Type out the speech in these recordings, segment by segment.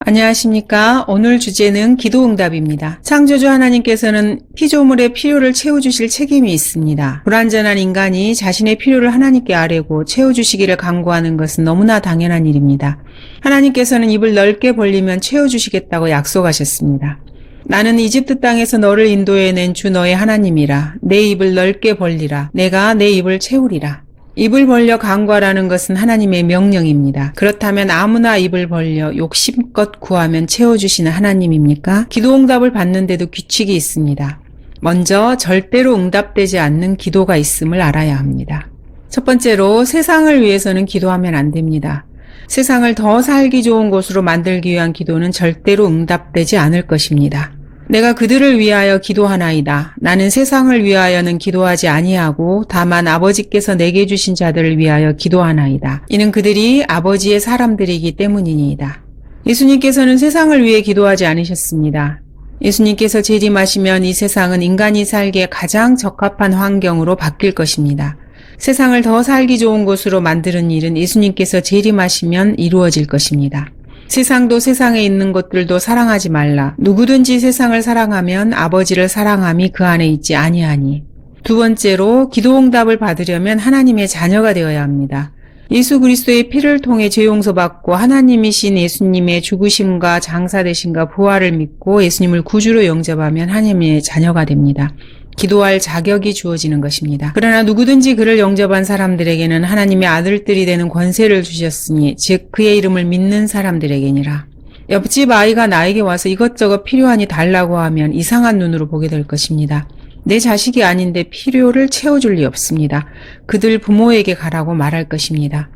안녕하십니까. 오늘 주제는 기도응답입니다. 창조주 하나님께서는 피조물의 필요를 채워주실 책임이 있습니다. 불완전한 인간이 자신의 필요를 하나님께 아뢰고 채워주시기를 간구하는 것은 너무나 당연한 일입니다. 하나님께서는 입을 넓게 벌리면 채워주시겠다고 약속하셨습니다. 나는 이집트 땅에서 너를 인도해낸 주 너의 하나님이라. 내 입을 넓게 벌리라. 내가 내 입을 채우리라. 입을 벌려 간구하라는 것은 하나님의 명령입니다. 그렇다면 아무나 입을 벌려 욕심껏 구하면 채워주시는 하나님입니까? 기도응답을 받는데도 규칙이 있습니다. 먼저 절대로 응답되지 않는 기도가 있음을 알아야 합니다. 첫 번째로 세상을 위해서는 기도하면 안 됩니다. 세상을 더 살기 좋은 곳으로 만들기 위한 기도는 절대로 응답되지 않을 것입니다. 내가 그들을 위하여 기도하나이다. 나는 세상을 위하여는 기도하지 아니하고 다만 아버지께서 내게 주신 자들을 위하여 기도하나이다. 이는 그들이 아버지의 사람들이기 때문이니이다. 예수님께서는 세상을 위해 기도하지 않으셨습니다. 예수님께서 재림하시면 이 세상은 인간이 살기에 가장 적합한 환경으로 바뀔 것입니다. 세상을 더 살기 좋은 곳으로 만드는 일은 예수님께서 재림하시면 이루어질 것입니다. 세상도 세상에 있는 것들도 사랑하지 말라. 누구든지 세상을 사랑하면 아버지를 사랑함이 그 안에 있지 아니하니. 두 번째로 기도응답을 받으려면 하나님의 자녀가 되어야 합니다. 예수 그리스도의 피를 통해 죄 용서받고 하나님이신 예수님의 죽으심과 장사되심과 부활을 믿고 예수님을 구주로 영접하면 하나님의 자녀가 됩니다. 기도할 자격이 주어지는 것입니다. 그러나 누구든지 그를 영접한 사람들에게는 하나님의 아들들이 되는 권세를 주셨으니 즉 그의 이름을 믿는 사람들에게니라. 옆집 아이가 나에게 와서 이것저것 필요하니 달라고 하면 이상한 눈으로 보게 될 것입니다. 내 자식이 아닌데 필요를 채워줄 리 없습니다. 그들 부모에게 가라고 말할 것입니다.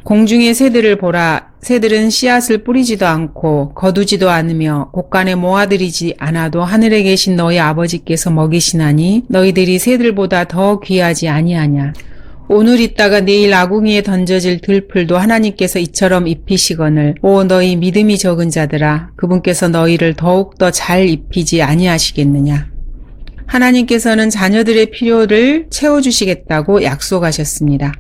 공중의 새들을 보라. 새들은 씨앗을 뿌리지도 않고 거두지도 않으며 곳간에 모아들이지 않아도 하늘에 계신 너희 아버지께서 먹이시나니 너희들이 새들보다 더 귀하지 아니하냐. 오늘 있다가 내일 아궁이에 던져질 들풀도 하나님께서 이처럼 입히시거늘 오 너희 믿음이 적은 자들아 그분께서 너희를 더욱더 잘 입히지 아니하시겠느냐. 하나님께서는 자녀들의 필요를 채워주시겠다고 약속하셨습니다.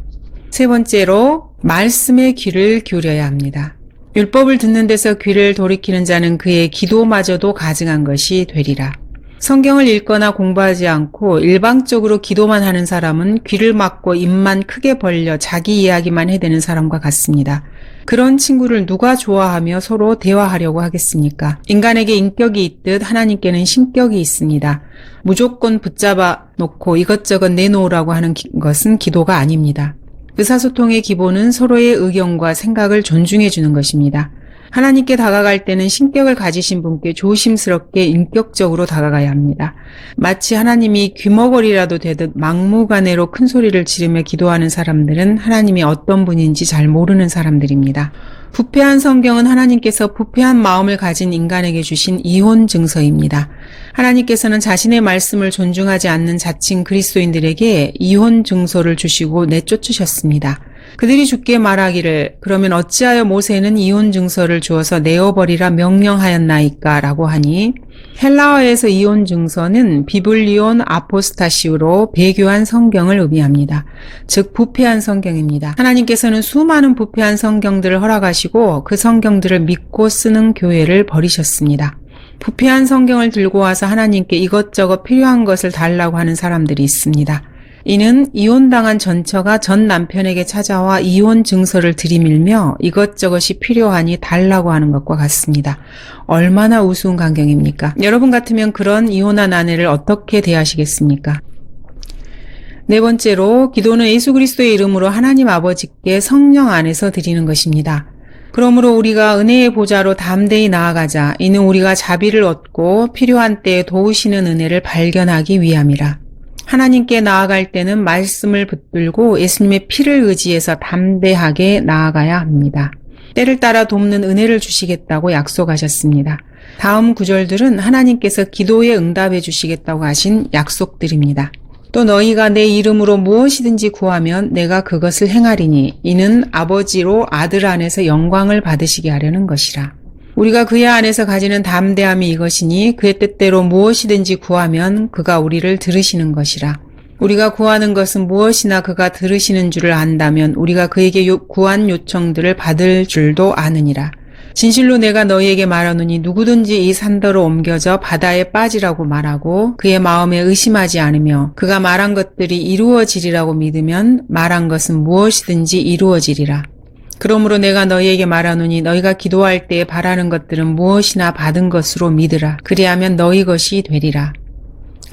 세 번째로 말씀의 귀를 기울여야 합니다. 율법을 듣는 데서 귀를 돌이키는 자는 그의 기도마저도 가증한 것이 되리라. 성경을 읽거나 공부하지 않고 일방적으로 기도만 하는 사람은 귀를 막고 입만 크게 벌려 자기 이야기만 해대는 사람과 같습니다. 그런 친구를 누가 좋아하며 서로 대화하려고 하겠습니까? 인간에게 인격이 있듯 하나님께는 신격이 있습니다. 무조건 붙잡아 놓고 이것저것 내놓으라고 하는 것은 기도가 아닙니다. 의사소통의 기본은 서로의 의견과 생각을 존중해 주는 것입니다. 하나님께 다가갈 때는 신격을 가지신 분께 조심스럽게 인격적으로 다가가야 합니다. 마치 하나님이 귀머거리라도 되듯 막무가내로 큰 소리를 지르며 기도하는 사람들은 하나님이 어떤 분인지 잘 모르는 사람들입니다. 부패한 성경은 하나님께서 부패한 마음을 가진 인간에게 주신 이혼 증서입니다. 하나님께서는 자신의 말씀을 존중하지 않는 자칭 그리스도인들에게 이혼 증서를 주시고 내쫓으셨습니다. 그들이 주께 말하기를 그러면 어찌하여 모세는 이혼 증서를 주어서 내어버리라 명령하였나이까 라고 하니 헬라어에서 이혼 증서는 비블리온 아포스타시우로 배교한 성경을 의미합니다. 즉 부패한 성경입니다. 하나님께서는 수많은 부패한 성경들을 허락하시고 그 성경들을 믿고 쓰는 교회를 버리셨습니다. 부패한 성경을 들고 와서 하나님께 이것저것 필요한 것을 달라고 하는 사람들이 있습니다. 이는 이혼당한 전처가 전 남편에게 찾아와 이혼 증서를 들이밀며 이것저것이 필요하니 달라고 하는 것과 같습니다. 얼마나 우스운 광경입니까? 여러분 같으면 그런 이혼한 아내를 어떻게 대하시겠습니까? 네 번째로 기도는 예수 그리스도의 이름으로 하나님 아버지께 성령 안에서 드리는 것입니다. 그러므로 우리가 은혜의 보좌로 담대히 나아가자. 이는 우리가 자비를 얻고 필요한 때에 도우시는 은혜를 발견하기 위함이라. 하나님께 나아갈 때는 말씀을 붙들고 예수님의 피를 의지해서 담대하게 나아가야 합니다. 때를 따라 돕는 은혜를 주시겠다고 약속하셨습니다. 다음 구절들은 하나님께서 기도에 응답해 주시겠다고 하신 약속들입니다. 또 너희가 내 이름으로 무엇이든지 구하면 내가 그것을 행하리니 이는 아버지로 아들 안에서 영광을 받으시게 하려는 것이라. 우리가 그의 안에서 가지는 담대함이 이것이니 그의 뜻대로 무엇이든지 구하면 그가 우리를 들으시는 것이라. 우리가 구하는 것은 무엇이나 그가 들으시는 줄을 안다면 우리가 그에게 구한 요청들을 받을 줄도 아느니라. 진실로 내가 너희에게 말하노니 누구든지 이 산더러 옮겨져 바다에 빠지라고 말하고 그의 마음에 의심하지 않으며 그가 말한 것들이 이루어지리라고 믿으면 말한 것은 무엇이든지 이루어지리라. 그러므로 내가 너희에게 말하노니 너희가 기도할 때에 바라는 것들은 무엇이나 받은 것으로 믿으라. 그리하면 너희 것이 되리라.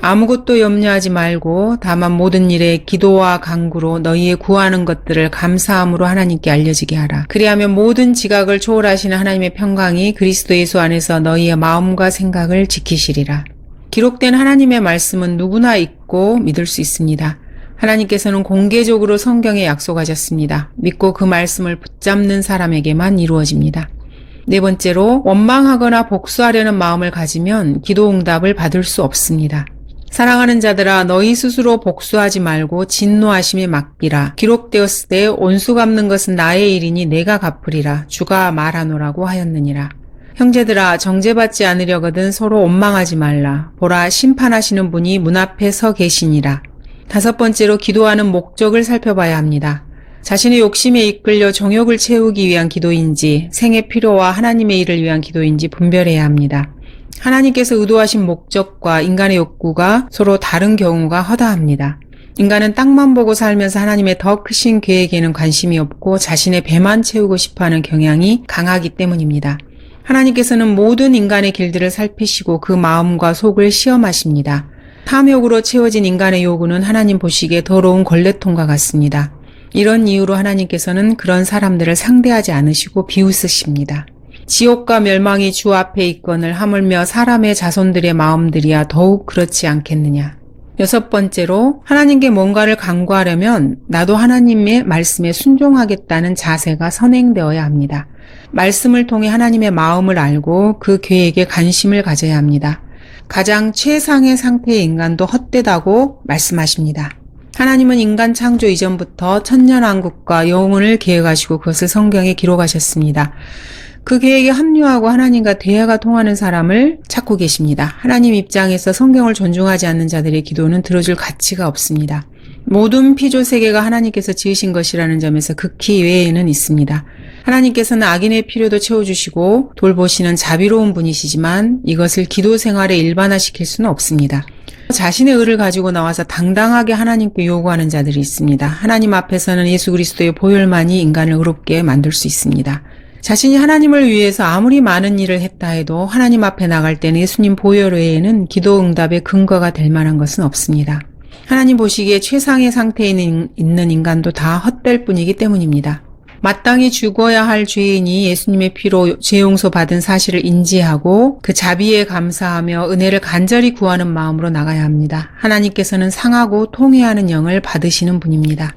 아무것도 염려하지 말고 다만 모든 일에 기도와 간구로 너희의 구하는 것들을 감사함으로 하나님께 알려지게 하라. 그리하면 모든 지각을 초월하시는 하나님의 평강이 그리스도 예수 안에서 너희의 마음과 생각을 지키시리라. 기록된 하나님의 말씀은 누구나 읽고 믿을 수 있습니다. 하나님께서는 공개적으로 성경에 약속하셨습니다. 믿고 그 말씀을 붙잡는 사람에게만 이루어집니다. 네 번째로, 원망하거나 복수하려는 마음을 가지면 기도 응답을 받을 수 없습니다. 사랑하는 자들아, 너희 스스로 복수하지 말고 진노하심에 맡기라. 기록되었을 때 온수 갚는 것은 나의 일이니 내가 갚으리라. 주가 말하노라고 하였느니라. 형제들아, 정죄받지 않으려거든 서로 원망하지 말라. 보라, 심판하시는 분이 문 앞에 서 계시니라. 다섯 번째로, 기도하는 목적을 살펴봐야 합니다. 자신의 욕심에 이끌려 정욕을 채우기 위한 기도인지 생의 필요와 하나님의 일을 위한 기도인지 분별해야 합니다. 하나님께서 의도하신 목적과 인간의 욕구가 서로 다른 경우가 허다합니다. 인간은 땅만 보고 살면서 하나님의 더 크신 계획에는 관심이 없고 자신의 배만 채우고 싶어하는 경향이 강하기 때문입니다. 하나님께서는 모든 인간의 길들을 살피시고 그 마음과 속을 시험하십니다. 탐욕으로 채워진 인간의 요구는 하나님 보시기에 더러운 걸레통과 같습니다. 이런 이유로 하나님께서는 그런 사람들을 상대하지 않으시고 비웃으십니다. 지옥과 멸망이 주 앞에 있거늘 하물며 사람의 자손들의 마음들이야 더욱 그렇지 않겠느냐. 여섯 번째로, 하나님께 뭔가를 간구하려면 나도 하나님의 말씀에 순종하겠다는 자세가 선행되어야 합니다. 말씀을 통해 하나님의 마음을 알고 그 계획에 관심을 가져야 합니다. 가장 최상의 상태의 인간도 헛되다고 말씀하십니다. 하나님은 인간 창조 이전부터 천년왕국과 영혼을 계획하시고 그것을 성경에 기록하셨습니다. 그 계획에 합류하고 하나님과 대화가 통하는 사람을 찾고 계십니다. 하나님 입장에서 성경을 존중하지 않는 자들의 기도는 들어줄 가치가 없습니다. 모든 피조 세계가 하나님께서 지으신 것이라는 점에서 극히 외에는 있습니다. 하나님께서는 악인의 필요도 채워주시고 돌보시는 자비로운 분이시지만 이것을 기도 생활에 일반화시킬 수는 없습니다. 자신의 의를 가지고 나와서 당당하게 하나님께 요구하는 자들이 있습니다. 하나님 앞에서는 예수 그리스도의 보혈만이 인간을 의롭게 만들 수 있습니다. 자신이 하나님을 위해서 아무리 많은 일을 했다 해도 하나님 앞에 나갈 때는 예수님 보혈 외에는 기도 응답의 근거가 될 만한 것은 없습니다. 하나님 보시기에 최상의 상태에 있는 인간도 다 헛될 뿐이기 때문입니다. 마땅히 죽어야 할 죄인이 예수님의 피로 죄 용서 받은 사실을 인지하고 그 자비에 감사하며 은혜를 간절히 구하는 마음으로 나가야 합니다. 하나님께서는 상하고 통회하는 영을 받으시는 분입니다.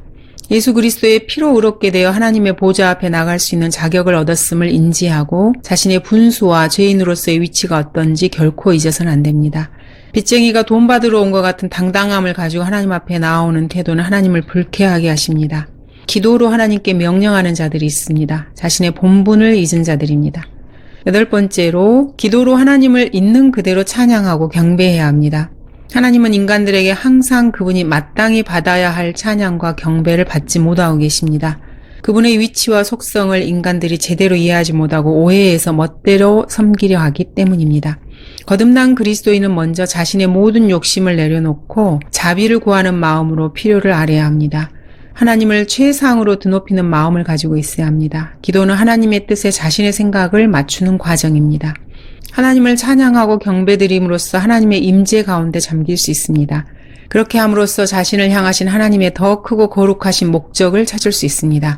예수 그리스도의 피로 의롭게 되어 하나님의 보좌 앞에 나갈 수 있는 자격을 얻었음을 인지하고 자신의 분수와 죄인으로서의 위치가 어떤지 결코 잊어서는 안 됩니다. 빚쟁이가 돈 받으러 온 것 같은 당당함을 가지고 하나님 앞에 나오는 태도는 하나님을 불쾌하게 하십니다. 기도로 하나님께 명령하는 자들이 있습니다. 자신의 본분을 잊은 자들입니다. 여덟 번째로, 기도로 하나님을 있는 그대로 찬양하고 경배해야 합니다. 하나님은 인간들에게 항상 그분이 마땅히 받아야 할 찬양과 경배를 받지 못하고 계십니다. 그분의 위치와 속성을 인간들이 제대로 이해하지 못하고 오해해서 멋대로 섬기려 하기 때문입니다. 거듭난 그리스도인은 먼저 자신의 모든 욕심을 내려놓고 자비를 구하는 마음으로 필요를 아뢰야 합니다. 하나님을 최상으로 드높이는 마음을 가지고 있어야 합니다. 기도는 하나님의 뜻에 자신의 생각을 맞추는 과정입니다. 하나님을 찬양하고 경배드림으로써 하나님의 임재 가운데 잠길 수 있습니다. 그렇게 함으로써 자신을 향하신 하나님의 더 크고 거룩하신 목적을 찾을 수 있습니다.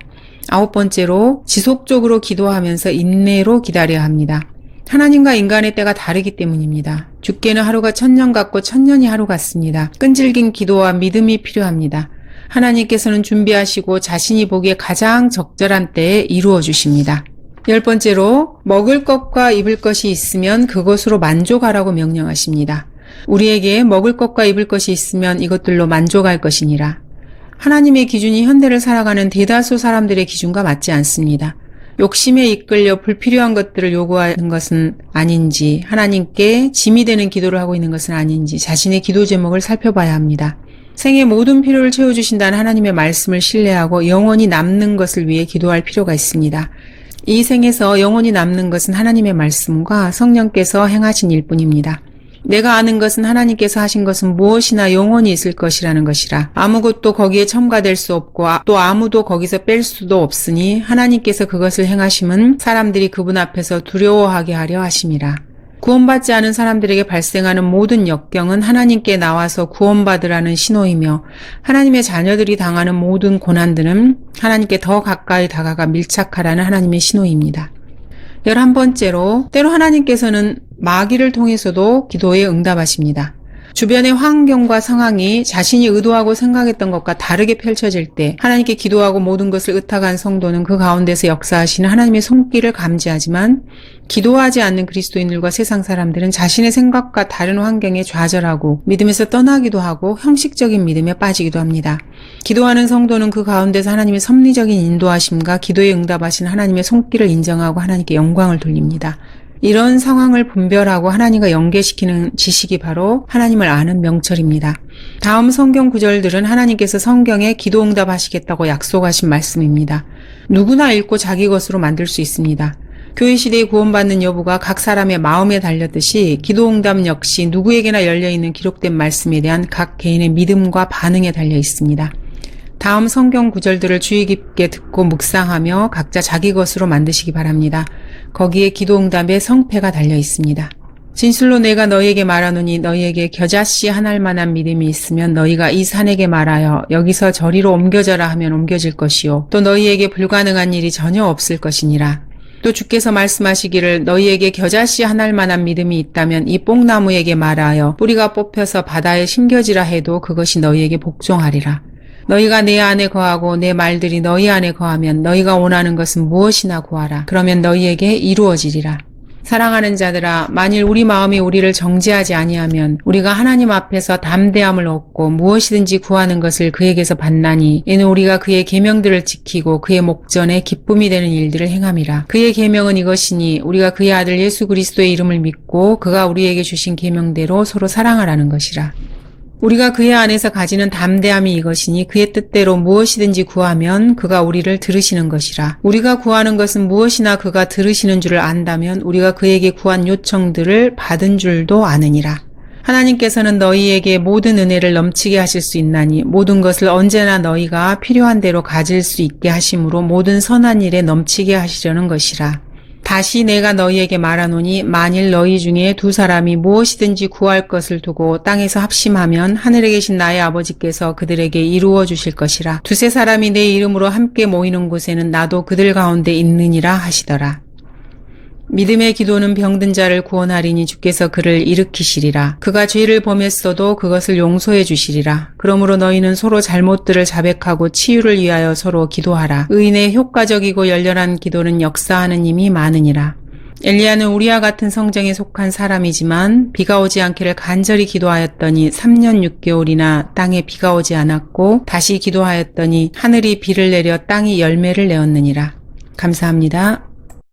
아홉 번째로, 지속적으로 기도하면서 인내로 기다려야 합니다. 하나님과 인간의 때가 다르기 때문입니다. 주께는 하루가 천년 같고 천년이 하루 같습니다. 끈질긴 기도와 믿음이 필요합니다. 하나님께서는 준비하시고 자신이 보기에 가장 적절한 때에 이루어 주십니다. 열 번째로, 먹을 것과 입을 것이 있으면 그것으로 만족하라고 명령하십니다. 우리에게 먹을 것과 입을 것이 있으면 이것들로 만족할 것이니라. 하나님의 기준이 현대를 살아가는 대다수 사람들의 기준과 맞지 않습니다. 욕심에 이끌려 불필요한 것들을 요구하는 것은 아닌지, 하나님께 짐이 되는 기도를 하고 있는 것은 아닌지 자신의 기도 제목을 살펴봐야 합니다. 생의 모든 필요를 채워주신다는 하나님의 말씀을 신뢰하고 영원히 남는 것을 위해 기도할 필요가 있습니다. 이 생에서 영원히 남는 것은 하나님의 말씀과 성령께서 행하신 일뿐입니다. 내가 아는 것은 하나님께서 하신 것은 무엇이나 영원히 있을 것이라는 것이라. 아무것도 거기에 첨가될 수 없고 또 아무도 거기서 뺄 수도 없으니 하나님께서 그것을 행하심은 사람들이 그분 앞에서 두려워하게 하려 하심이라. 구원받지 않은 사람들에게 발생하는 모든 역경은 하나님께 나와서 구원받으라는 신호이며 하나님의 자녀들이 당하는 모든 고난들은 하나님께 더 가까이 다가가 밀착하라는 하나님의 신호입니다. 11번째로 때로 하나님께서는 마귀를 통해서도 기도에 응답하십니다. 주변의 환경과 상황이 자신이 의도하고 생각했던 것과 다르게 펼쳐질 때 하나님께 기도하고 모든 것을 의탁한 성도는 그 가운데서 역사하시는 하나님의 손길을 감지하지만 기도하지 않는 그리스도인들과 세상 사람들은 자신의 생각과 다른 환경에 좌절하고 믿음에서 떠나기도 하고 형식적인 믿음에 빠지기도 합니다. 기도하는 성도는 그 가운데서 하나님의 섭리적인 인도하심과 기도에 응답하신 하나님의 손길을 인정하고 하나님께 영광을 돌립니다. 이런 상황을 분별하고 하나님과 연계시키는 지식이 바로 하나님을 아는 명철입니다. 다음 성경 구절들은 하나님께서 성경에 기도 응답하시겠다고 약속하신 말씀입니다. 누구나 읽고 자기 것으로 만들 수 있습니다. 교회 시대에 구원받는 여부가 각 사람의 마음에 달렸듯이 기도 응답 역시 누구에게나 열려있는 기록된 말씀에 대한 각 개인의 믿음과 반응에 달려 있습니다. 다음 성경 구절들을 주의 깊게 듣고 묵상하며 각자 자기 것으로 만드시기 바랍니다. 거기에 기도응답의 성패가 달려 있습니다. 진실로 내가 너희에게 말하노니 너희에게 겨자씨 한 알 만한 믿음이 있으면 너희가 이 산에게 말하여 여기서 저리로 옮겨져라 하면 옮겨질 것이요 또 너희에게 불가능한 일이 전혀 없을 것이니라. 또 주께서 말씀하시기를 너희에게 겨자씨 한 알 만한 믿음이 있다면 이 뽕나무에게 말하여 뿌리가 뽑혀서 바다에 심겨지라 해도 그것이 너희에게 복종하리라. 너희가 내 안에 거하고 내 말들이 너희 안에 거하면 너희가 원하는 것은 무엇이나 구하라. 그러면 너희에게 이루어지리라. 사랑하는 자들아, 만일 우리 마음이 우리를 정죄하지 아니하면 우리가 하나님 앞에서 담대함을 얻고 무엇이든지 구하는 것을 그에게서 받나니 이는 우리가 그의 계명들을 지키고 그의 목전에 기쁨이 되는 일들을 행함이라. 그의 계명은 이것이니 우리가 그의 아들 예수 그리스도의 이름을 믿고 그가 우리에게 주신 계명대로 서로 사랑하라는 것이라. 우리가 그의 안에서 가지는 담대함이 이것이니 그의 뜻대로 무엇이든지 구하면 그가 우리를 들으시는 것이라. 우리가 구하는 것은 무엇이나 그가 들으시는 줄을 안다면 우리가 그에게 구한 요청들을 받은 줄도 아느니라. 하나님께서는 너희에게 모든 은혜를 넘치게 하실 수 있나니 모든 것을 언제나 너희가 필요한 대로 가질 수 있게 하심으로 모든 선한 일에 넘치게 하시려는 것이라. 다시 내가 너희에게 말하노니 만일 너희 중에 두 사람이 무엇이든지 구할 것을 두고 땅에서 합심하면 하늘에 계신 나의 아버지께서 그들에게 이루어 주실 것이라. 두세 사람이 내 이름으로 함께 모이는 곳에는 나도 그들 가운데 있느니라 하시더라. 믿음의 기도는 병든 자를 구원하리니 주께서 그를 일으키시리라. 그가 죄를 범했어도 그것을 용서해 주시리라. 그러므로 너희는 서로 잘못들을 자백하고 치유를 위하여 서로 기도하라. 의인의 효과적이고 열렬한 기도는 역사하는 힘이 많으니라. 엘리야는 우리와 같은 성정에 속한 사람이지만 비가 오지 않기를 간절히 기도하였더니 3년 6개월이나 땅에 비가 오지 않았고 다시 기도하였더니 하늘이 비를 내려 땅이 열매를 내었느니라. 감사합니다.